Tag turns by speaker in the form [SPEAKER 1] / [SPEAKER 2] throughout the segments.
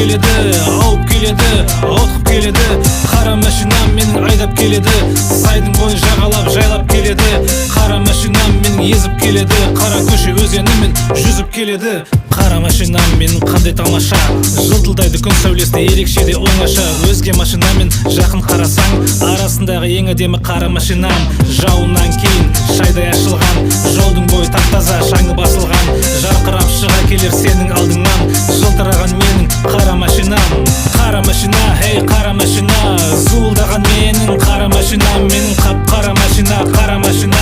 [SPEAKER 1] келеді, ауып келеді, ауытқып келеді. Қара машинам менің айдап келеді, сайдың бойын жағалап жайлап келеді. Қара машинам менің езіп келеді, қара көше өзенімен жүзіп келеді. Қара машинам менің қандай тамаша, жылтылдайды күн сәулесіне ерекше де оңаша. Өзге машинамен жақын қарасаң, арасындағы ең әдемі қара машинам. Жауыннан кейін шайдай ашылған, жолдың бойы тап-таза, шаңы басылған. Жарқырап шыға келер сенің алдыңнан, жылтыраған менің қара машинам. Қара машина, хей қара машина, зуылдаған менің қара машинам. Менің қап-қара машина, қара машина,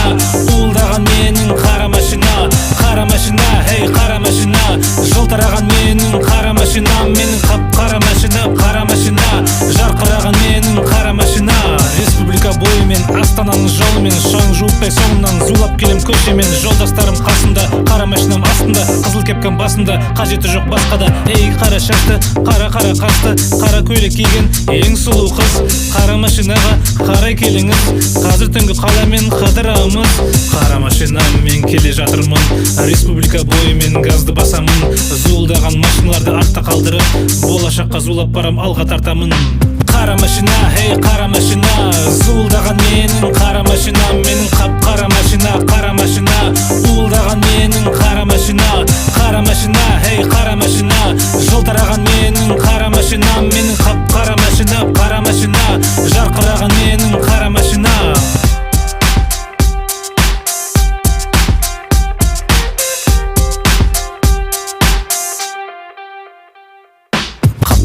[SPEAKER 1] уылдаған менің қара машина. Қара машина, хей қара машина, жылтыраған менің қара машинам. Менің қап-қара машина, қара машина, жарқыраған менің қара машина. Республика бойымен, Астананың жолымен, шаң жуықтай соңымнан зулап келем көшемен. Жолдастарым қасымда, қара машинам астында, қызыл кепкам басында, қажеті жоқ басқада. Ей қара шашты, қара қасты, қара көйлек киген ең сұлу қыз. Қара машинаға қарай келіңіз, қазір түнгі қаламен қыдырамыз. Қара машинаммен келе жатырмын, республика бойымен газды басамын. Зуылдаған машиналарды артта қалдырып, болашаққа зулап барам, алға тартамын. Қара машина, хей қара машина, зуылдаған менің қара машинам. Менің қап-қара машина, қара машина, уылдаған менің қара машина. Қара машина, хей қара машина, жылтыраған менің қара машинам. Менің қап-қара машина, қара машина, жарқыраған менің қара машина.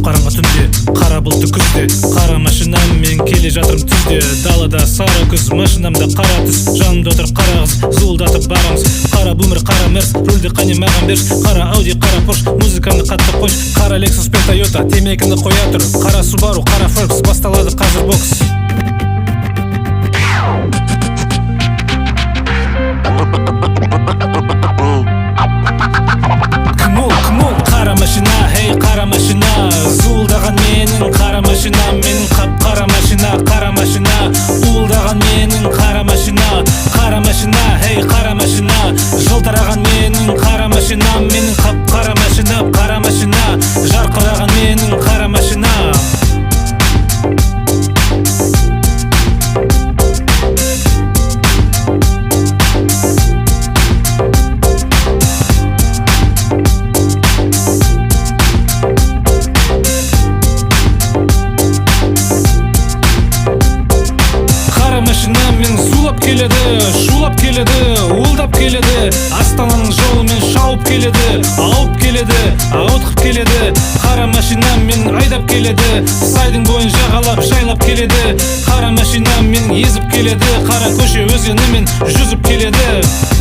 [SPEAKER 1] Қараңғы түнде, қара бұлтты күзде, қара машинаммен келе жатырым түзде. Далада сары күз, машинамда қара түс, жанымда отыр қара қыз, зуылдатып барамыз. Қара бумер, қара мерс, рульді қане маған берш. Қара ауди, қара порш, музыканы қатты қойш. Қара лексус пен тойота, темекіні қоя тұр. Қара субару, қара фолькс, басталады қазір бокс. Қара машина, хей қара машина, зуылдаған менің қара машинам. Менің қап-қара машина, қара машина, уылдаған менің қара машина. Қара машина, хей қара машина, жылтыраған менің қара машинам. Менің қап-қара машина, қара машина, жарқыраған менің қара машина. Машинамен зулап келеді, шулап келеді, уылдап келеді. Астананың жолымен шауып келеді, ауып келеді, ауытқып келеді. Қара машинамен айдап келеді, сайдың бойын жағалап жайлап келеді. Қара машинамен езіп келеді, қара көше өзенімен жүзіп келеді.